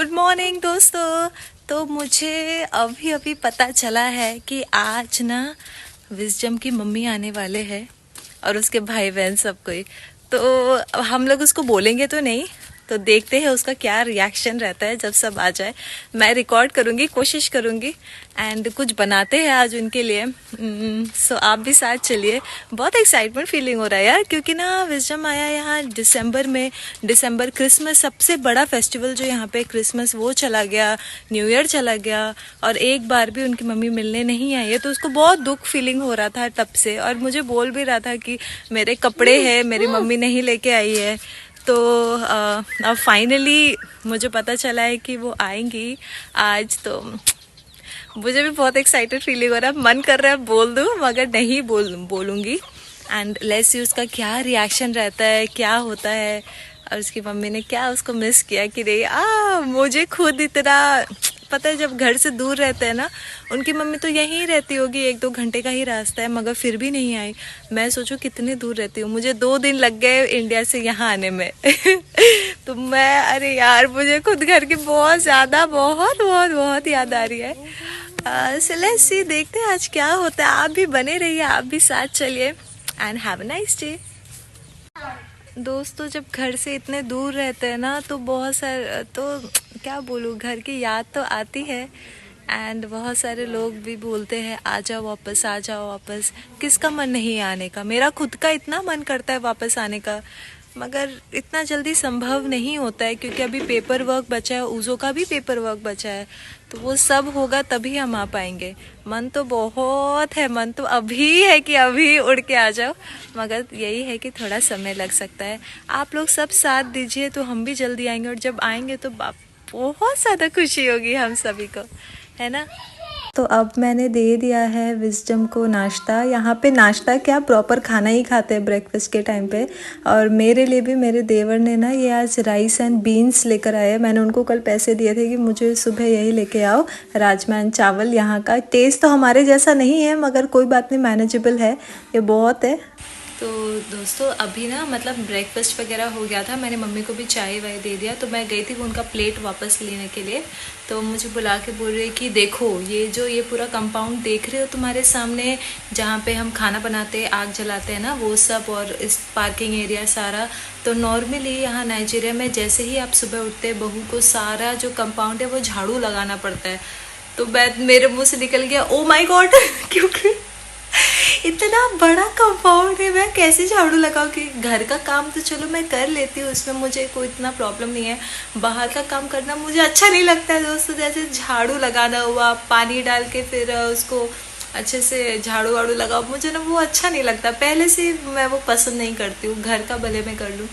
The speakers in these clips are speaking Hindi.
गुड मॉर्निंग दोस्तों। तो मुझे अभी अभी पता चला है कि आज ना विजडम की मम्मी आने वाले हैं और उसके भाई बहन सब कोई। तो हम लोग उसको बोलेंगे तो नहीं, तो देखते हैं उसका क्या रिएक्शन रहता है जब सब आ जाए। मैं रिकॉर्ड करूँगी, कोशिश करूँगी एंड कुछ बनाते हैं आज उनके लिए। सो आप भी साथ चलिए। बहुत एक्साइटमेंट फीलिंग हो रहा है यार, क्योंकि ना विजडम आया यहाँ दिसंबर में। दिसंबर क्रिसमस सबसे बड़ा फेस्टिवल जो यहाँ पे क्रिसमस, वो चला गया, न्यू ईयर चला गया और एक बार भी उनकी मम्मी मिलने नहीं आई है। तो उसको बहुत दुख फीलिंग हो रहा था तब से, और मुझे बोल भी रहा था कि मेरे कपड़े हैं, मेरी मम्मी नहीं लेके आई है। तो अब फाइनली मुझे पता चला है कि वो आएंगी आज। तो मुझे भी बहुत एक्साइटेड फीलिंग हो रहा है, मन कर रहा है बोल दूं मगर नहीं बोलूंगी। एंड लेट्स सी उसका क्या रिएक्शन रहता है, क्या होता है, और उसकी मम्मी ने क्या उसको मिस किया कि नहीं। मुझे खुद इतना पता है, जब घर से दूर रहते हैं ना, उनकी मम्मी तो यहीं रहती होगी, 1-2 घंटे का ही रास्ता है, मगर फिर भी नहीं आई। मैं सोचूं कितने दूर रहती हूँ, मुझे 2 दिन लग गए इंडिया से यहाँ आने में। तो मैं अरे यार, मुझे खुद घर की बहुत ज़्यादा बहुत बहुत बहुत याद आ रही है। सो लेट्स सी, देखते हैं आज क्या होता है। आप भी बने रहिए, आप भी साथ चलिए and have a nice day. दोस्तों, जब घर से इतने दूर रहते हैं ना, तो बहुत सारे, तो क्या बोलूँ, घर की याद तो आती है। एंड बहुत सारे लोग भी बोलते हैं आ जाओ वापस, आ जाओ वापस। किसका मन नहीं आने का, मेरा खुद का इतना मन करता है वापस आने का, मगर इतना जल्दी संभव नहीं होता है, क्योंकि अभी पेपर वर्क बचा है, ऊज़ो का भी पेपर वर्क बचा है। तो वो सब होगा तभी हम आ पाएंगे। मन तो बहुत है, मन तो अभी है कि अभी उड़ के आ जाओ, मगर यही है कि थोड़ा समय लग सकता है। आप लोग सब साथ दीजिए तो हम भी जल्दी आएंगे, और जब आएंगे तो बहुत ज़्यादा खुशी होगी हम सभी को, है ना। तो अब मैंने दे दिया है विजडम को नाश्ता। यहाँ पे नाश्ता क्या, प्रॉपर खाना ही खाते हैं ब्रेकफास्ट के टाइम पे। और मेरे लिए भी मेरे देवर ने ना ये आज राइस एंड बीन्स लेकर आए। मैंने उनको कल पैसे दिए थे कि मुझे सुबह यही लेके आओ, राजमा एंड चावल। यहाँ का टेस्ट तो हमारे जैसा नहीं है, मगर कोई बात नहीं, मैनेजेबल है, ये बहुत है। तो दोस्तों, अभी ना मतलब ब्रेकफास्ट वगैरह हो गया था, मैंने मम्मी को भी चाय वाय दे दिया। तो मैं गई थी उनका प्लेट वापस लेने के लिए। तो मुझे बुला के बोल रही कि देखो, ये पूरा कंपाउंड देख रहे हो तुम्हारे सामने, जहाँ पे हम खाना बनाते हैं, आग जलाते हैं ना, वो सब, और इस पार्किंग एरिया सारा। तो नॉर्मली यहाँ नाइजीरिया में जैसे ही आप सुबह उठते हैं, बहू को सारा जो कंपाउंड है वो झाड़ू लगाना पड़ता है। तो मेरे मुँह से निकल गया ओ माई गॉड, क्योंकि इतना बड़ा कंपाउंड है, मैं कैसे झाड़ू लगाऊं। कि घर का काम तो चलो मैं कर लेती हूँ, उसमें मुझे कोई इतना प्रॉब्लम नहीं है। बाहर का काम करना मुझे अच्छा नहीं लगता है दोस्तों। जैसे झाड़ू लगाना हुआ, पानी डाल के फिर उसको अच्छे से झाड़ू वाड़ू लगाओ, मुझे ना वो अच्छा नहीं लगता। पहले से मैं वो पसंद नहीं करती हूँ, घर का भले मैं कर लूँ।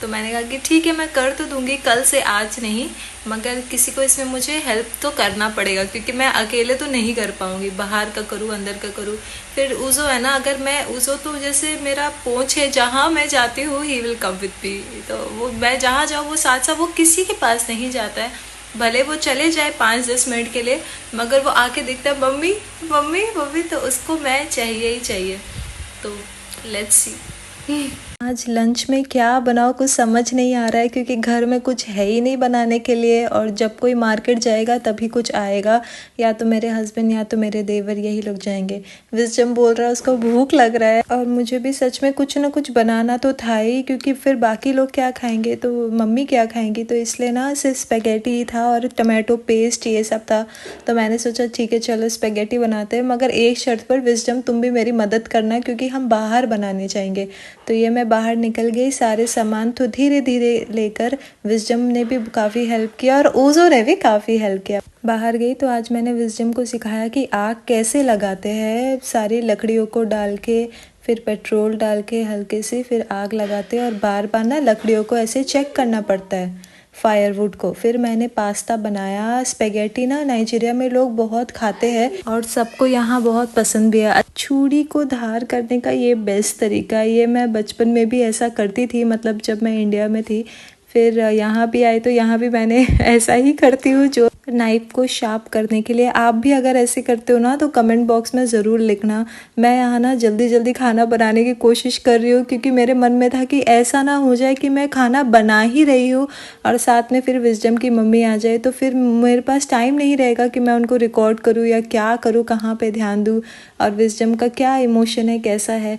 तो मैंने कहा कि ठीक है, मैं कर तो दूंगी कल से, आज नहीं, मगर किसी को इसमें मुझे हेल्प तो करना पड़ेगा, क्योंकि मैं अकेले तो नहीं कर पाऊंगी। बाहर का करूँ, अंदर का करूँ। फिर ऊज़ो है ना, अगर मैं ऊज़ो तो जैसे मेरा पोंछ है, जहाँ मैं जाती हूँ he will come with me. तो वो मैं जहाँ जाऊँ वो साथ साथ, वो किसी के पास नहीं जाता है। भले वो चले जाए 5-10 मिनट के लिए, मगर वो आके दिखता है मम्मी मम्मी मम्मी, तो उसको मैं चाहिए ही चाहिए। तो लेट्स सी आज लंच में क्या बनाओ, कुछ समझ नहीं आ रहा है, क्योंकि घर में कुछ है ही नहीं बनाने के लिए। और जब कोई मार्केट जाएगा तभी कुछ आएगा, या तो मेरे हस्बैंड या तो मेरे देवर, यही लोग जाएंगे। विजडम बोल रहा है उसको भूख लग रहा है, और मुझे भी सच में कुछ ना कुछ बनाना तो था ही, क्योंकि फिर बाकी लोग क्या खाएंगे, तो मम्मी क्या खाएंगी। तो इसलिए ना सिर्फ स्पेगेटी ही था और टमाटो पेस्ट, ये सब था। तो मैंने सोचा ठीक है चलो स्पेगेटी बनाते हैं, मगर एक शर्त पर विजडम, तुम भी मेरी मदद करना, क्योंकि हम बाहर बनाने जाएंगे। तो ये मैं बाहर निकल गई सारे सामान तो धीरे धीरे लेकर। विजडम ने भी काफ़ी हेल्प किया और ऊज़ो ने भी काफ़ी हेल्प किया। बाहर गई तो आज मैंने विजडम को सिखाया कि आग कैसे लगाते हैं। सारी लकड़ियों को डाल के, फिर पेट्रोल डाल के हल्के से, फिर आग लगाते हैं, और बार बार ना लकड़ियों को ऐसे चेक करना पड़ता है, फायरवुड को। फिर मैंने पास्ता बनाया। स्पेगेटी ना नाइजीरिया में लोग बहुत खाते हैं और सबको यहाँ बहुत पसंद भी है। छुरी को धार करने का ये बेस्ट तरीका है। ये मैं बचपन में भी ऐसा करती थी, मतलब जब मैं इंडिया में थी। फिर यहाँ भी आई तो यहाँ भी मैंने ऐसा ही करती हूँ, जो नाइफ को शार्प करने के लिए। आप भी अगर ऐसे करते हो ना तो कमेंट बॉक्स में ज़रूर लिखना। मैं यहाँ ना जल्दी जल्दी खाना बनाने की कोशिश कर रही हूँ, क्योंकि मेरे मन में था कि ऐसा ना हो जाए कि मैं खाना बना ही रही हूँ और साथ में फिर विजडम की मम्मी आ जाए, तो फिर मेरे पास टाइम नहीं रहेगा कि मैं उनको रिकॉर्ड करूँ या क्या करूँ, कहाँ पे ध्यान दूँ और विजडम का क्या इमोशन है, कैसा है।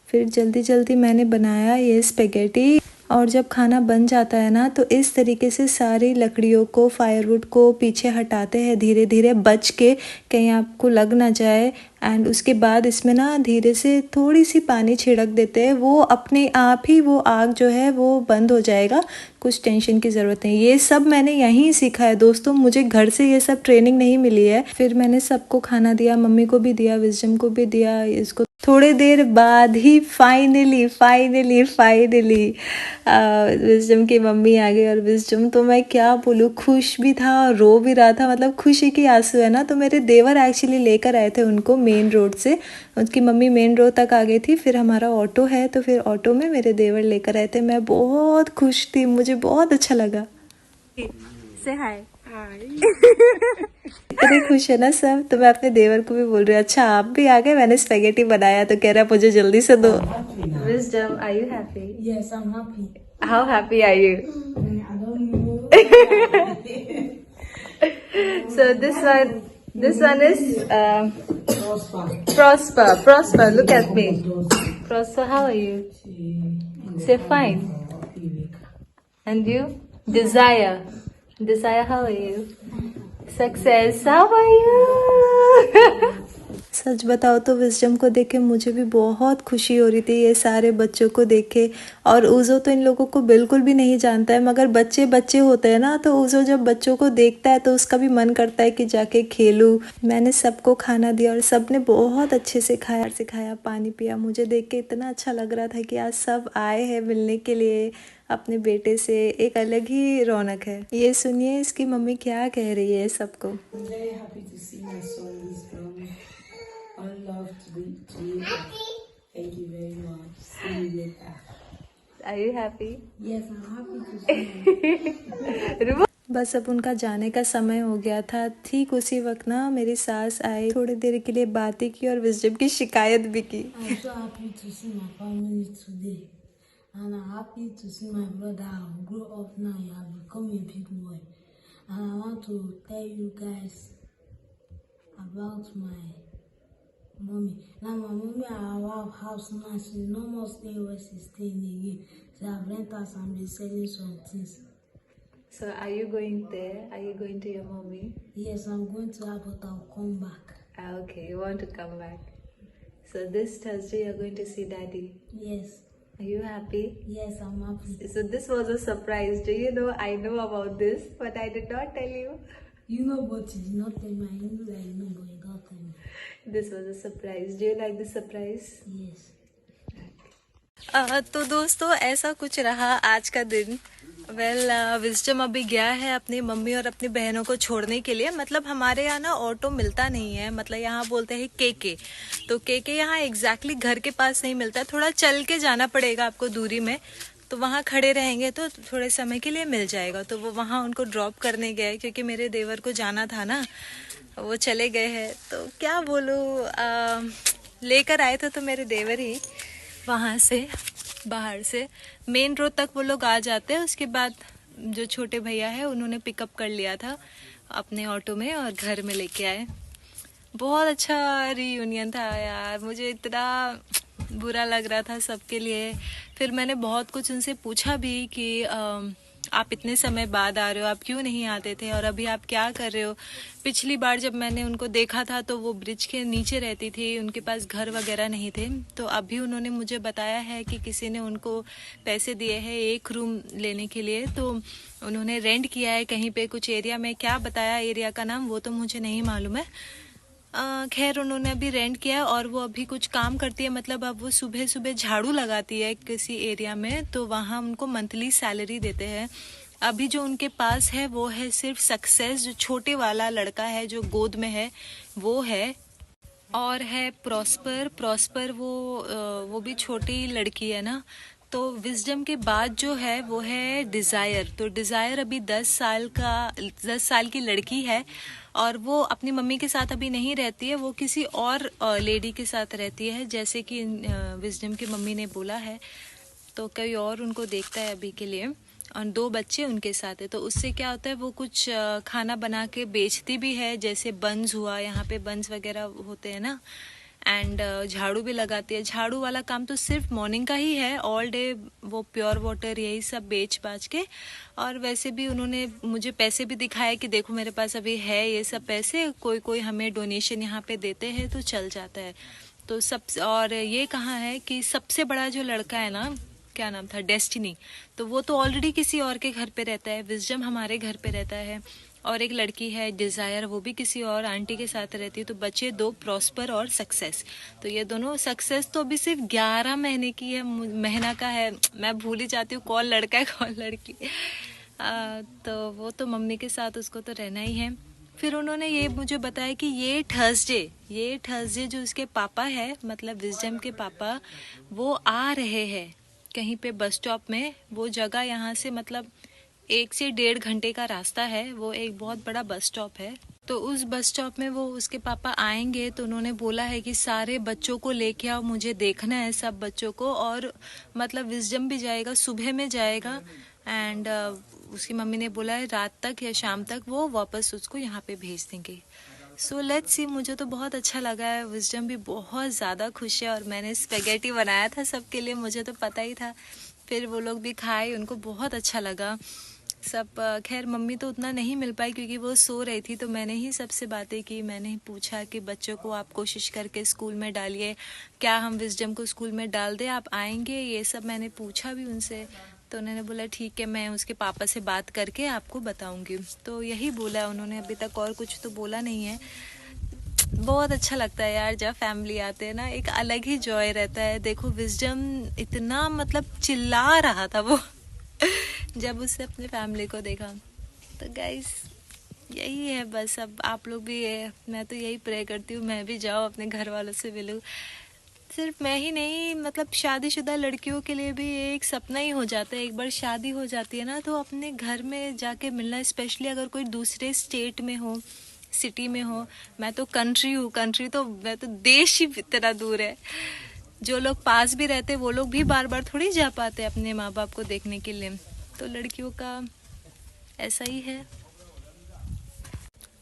फिर जल्दी जल्दी मैंने बनाया ये स्पेगेटी। और जब खाना बन जाता है ना तो इस तरीके से सारी लकड़ियों को, फायरवुड को पीछे हटाते हैं धीरे धीरे, बच के, कहीं आपको लग ना जाए। एंड उसके बाद इसमें ना धीरे से थोड़ी सी पानी छिड़क देते हैं, वो अपने आप ही वो आग जो है वो बंद हो जाएगा, कुछ टेंशन की ज़रूरत नहीं। ये सब मैंने यहीं सीखा है दोस्तों, मुझे घर से ये सब ट्रेनिंग नहीं मिली है। फिर मैंने सबको खाना दिया, मम्मी को भी दिया, विजडम को भी दिया। इसको थोड़े देर बाद ही फाइनली विजडम की मम्मी आ गई। और विजडम तो मैं क्या बोलूँ, खुश भी था और रो भी रहा था, मतलब खुशी के आंसू है ना। तो मेरे देवर एक्चुअली लेकर आए थे उनको मेन रोड से, उनकी मम्मी मेन रोड तक आ गई थी। फिर हमारा ऑटो है तो फिर ऑटो में मेरे देवर लेकर आए थे। मैं बहुत खुश थी, मुझे बहुत अच्छा लगा। से हाय इतनी खुश है ना सब, तो मैं अपने देवर को भी बोल रही हूँ अच्छा आप भी आ गए, मैंने स्पेगेटी बनाया, तो कह रहा मुझे जल्दी से दो। Wisdom, are you happy? Yes, I'm happy. How happy are you? I don't know. So this one is Prosper. Prosper. Look at me. Prosper, how are you? Say fine. And you? Desire, how are you? Success, how are you? सच बताओ तो विजडम को देख के मुझे भी बहुत खुशी हो रही थी, ये सारे बच्चों को देख के। और उज़ो तो इन लोगों को बिल्कुल भी नहीं जानता है, मगर बच्चे बच्चे होते हैं ना, तो उज़ो जब बच्चों को देखता है तो उसका भी मन करता है कि जाके खेलूं। मैंने सबको खाना दिया और सबने बहुत अच्छे से खाया, पानी पिया। मुझे देख के इतना अच्छा लग रहा था कि आज सब आए हैं मिलने के लिए अपने बेटे से, एक अलग ही रौनक है। ये सुनिए इसकी मम्मी क्या कह रही है सबको। I'm very happy to see my son Wisdom. All love to you. Thank you very much. See you later. Are you happy? Yes, I'm happy to see you. बस अब उनका जाने का समय हो गया था। ठीक उसी वक्त ना मेरी सास आई, थोड़ी देर के लिए बातें की और विजडम की शिकायत भी की। I'm so happy to see my family today. And I'm happy to see my brother grow up now. He has become a big boy. And I want to tell you guys about my mommy. Now my mommy our house now. She's no more staying where she's staying again. She have rent house and been selling some things. So are you going there? Are you going to your mommy? Yes, I'm going to her, but I'll come back. Okay, you want to come back. So this Thursday you're going to see daddy. Yes. Are you happy? Yes, I'm happy. So this was a surprise. Do you know I know about this, but I did not tell you. You know, but you did not tell me. I knew that you know, but you don't tell me. This was a surprise. Do you like the surprise? Yes. तो दोस्तों ऐसा कुछ रहा आज का दिन। विजडम अभी गया है अपनी मम्मी और अपनी बहनों को छोड़ने के लिए। मतलब हमारे यहाँ ना ऑटो मिलता नहीं है, मतलब यहाँ बोलते हैं केके, तो केके यहाँ एग्जैक्टली घर के पास नहीं मिलता है, थोड़ा चल के जाना पड़ेगा आपको दूरी में। तो वहाँ खड़े रहेंगे तो थोड़े समय के लिए मिल जाएगा। तो वो वहाँ उनको ड्रॉप करने गए, क्योंकि मेरे देवर को जाना था ना, वो चले गए हैं। तो क्या बोलूँ, लेकर आए थे तो मेरे देवर ही वहाँ से बाहर से मेन रोड तक वो लोग आ जाते हैं। उसके बाद जो छोटे भैया है उन्होंने पिकअप कर लिया था अपने ऑटो में और घर में लेके आए। बहुत अच्छा रीयूनियन था यार, मुझे इतना बुरा लग रहा था सबके लिए। फिर मैंने बहुत कुछ उनसे पूछा भी कि आप इतने समय बाद आ रहे हो, आप क्यों नहीं आते थे और अभी आप क्या कर रहे हो। पिछली बार जब मैंने उनको देखा था तो वो ब्रिज के नीचे रहती थी, उनके पास घर वगैरह नहीं थे। तो अभी उन्होंने मुझे बताया है कि किसी ने उनको पैसे दिए हैं एक रूम लेने के लिए, तो उन्होंने रेंट किया है कहीं पे कुछ एरिया में। क्या बताया एरिया का नाम वो तो मुझे नहीं मालूम है। खैर उन्होंने अभी रेंट किया है और वो अभी कुछ काम करती है, मतलब अब वो सुबह सुबह झाड़ू लगाती है किसी एरिया में, तो वहाँ उनको मंथली सैलरी देते हैं। अभी जो उनके पास है वो है सिर्फ सक्सेस, जो छोटे वाला लड़का है जो गोद में है वो है, और है प्रॉस्पर। वो भी छोटी लड़की है ना, तो विजडम के बाद जो है वो है डिज़ायर। तो डिज़ायर अभी 10 साल की लड़की है और वो अपनी मम्मी के साथ अभी नहीं रहती है, वो किसी और लेडी के साथ रहती है, जैसे कि विजडम की मम्मी ने बोला है। तो कोई और उनको देखता है अभी के लिए, और 2 बच्चे उनके साथ है। तो उससे क्या होता है, वो कुछ खाना बना के बेचती भी है, जैसे बंस हुआ, यहाँ पे बंस वगैरह होते हैं ना, एंड झाड़ू भी लगाती है। झाड़ू वाला काम तो सिर्फ मॉर्निंग का ही है, ऑल डे वो प्योर वाटर यही सब बेच बाच के। और वैसे भी उन्होंने मुझे पैसे भी दिखाए कि देखो मेरे पास अभी है ये सब पैसे, कोई कोई हमें डोनेशन यहाँ पे देते हैं तो चल जाता है। तो सब, और ये कहाँ है कि सबसे बड़ा जो लड़का है ना, क्या नाम था, डेस्टिनी, तो वो तो ऑलरेडी किसी और के घर पे रहता है, विजडम हमारे घर पे रहता है। और एक लड़की है डिज़ायर, वो भी किसी और आंटी के साथ रहती है। तो बचे 2, प्रॉस्पर और सक्सेस। तो ये दोनों, सक्सेस तो अभी सिर्फ 11 महीने की है, महीना का है, मैं भूल ही जाती हूँ कौन लड़का है कौन लड़की। तो वो तो मम्मी के साथ उसको तो रहना ही है। फिर उन्होंने ये मुझे बताया कि ये थर्सडे जो उसके पापा है, मतलब विजडम के पापा, वो आ रहे हैं कहीं पे बस स्टॉप में। वो जगह यहाँ से मतलब 1 से 1.5 घंटे का रास्ता है, वो एक बहुत बड़ा बस स्टॉप है। तो उस बस स्टॉप में वो उसके पापा आएंगे। तो उन्होंने बोला है कि सारे बच्चों को लेके आओ, मुझे देखना है सब बच्चों को। और मतलब विजडम भी जाएगा, सुबह में जाएगा, एंड उसकी मम्मी ने बोला है रात तक या शाम तक वो वापस उसको यहाँ पे भेज देंगे। सो लेट्स सी, मुझे तो बहुत अच्छा लगा है। विजडम भी बहुत ज़्यादा खुश है, और मैंने स्पेगेटी बनाया था सबके लिए, मुझे तो पता ही था। फिर वो लोग भी खाए, उनको बहुत अच्छा लगा सब। खैर मम्मी तो उतना नहीं मिल पाई क्योंकि वो सो रही थी। तो मैंने ही सबसे बातें की, मैंने ही पूछा कि बच्चों को आप कोशिश करके स्कूल में डालिए, क्या हम विजडम को स्कूल में डाल दें, आप आएंगे, ये सब मैंने पूछा भी उनसे। तो उन्होंने बोला ठीक है, मैं उसके पापा से बात करके आपको बताऊंगी। तो यही बोला उन्होंने, अभी तक और कुछ तो बोला नहीं है। बहुत अच्छा लगता है यार, जब फैमिली आते हैं ना, एक अलग ही जॉय रहता है। देखो विजडम इतना मतलब चिल्ला रहा था वो जब उसने अपने फैमिली को देखा। तो गाइस यही है बस। अब आप लोग भी है, मैं तो यही प्रे करती हूँ मैं भी जाऊँ, अपने घर वालों से मिलूँ। सिर्फ मैं ही नहीं, मतलब शादीशुदा लड़कियों के लिए भी एक सपना ही हो जाता है। एक बार शादी हो जाती है ना, तो अपने घर में जाके मिलना, स्पेशली अगर कोई दूसरे स्टेट में हो, सिटी में हो। मैं तो कंट्री हूँ, कंट्री तो मैं तो देश ही इतना दूर है। जो लोग पास भी रहते वो लोग भी बार बार थोड़ी जा पाते अपने माँ बाप को देखने के लिए। तो लड़कियों का ऐसा ही है।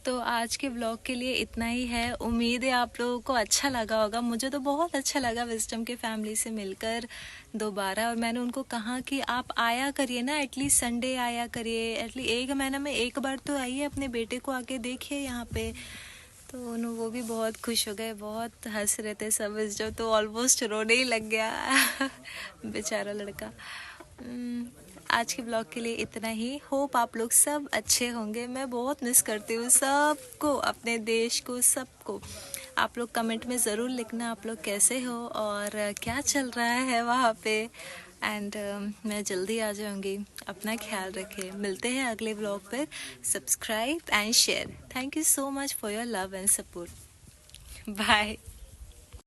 तो आज के व्लॉग के लिए इतना ही है। उम्मीद है आप लोगों को अच्छा लगा होगा। मुझे तो बहुत अच्छा लगा विजडम के फैमिली से मिलकर दोबारा। और मैंने उनको कहा कि आप आया करिए ना, एटलीस्ट संडे आया करिए, एटलीस्ट 1 महीना में 1 बार तो आइए, अपने बेटे को आके देखिए यहाँ पे। तो वो भी बहुत खुश हो गए, बहुत हंस रहे थे सब। विजडम तो ऑलमोस्ट रोने ही लग गया बेचारा लड़का। आज के ब्लॉग के लिए इतना ही। होप आप लोग सब अच्छे होंगे। मैं बहुत मिस करती हूँ सबको, अपने देश को, सबको। आप लोग कमेंट में ज़रूर लिखना आप लोग कैसे हो और क्या चल रहा है वहाँ पे। एंड मैं जल्दी आ जाऊँगी। अपना ख्याल रखें, मिलते हैं अगले ब्लॉग पर। Subscribe and share. Thank you so much for your love and support. Bye.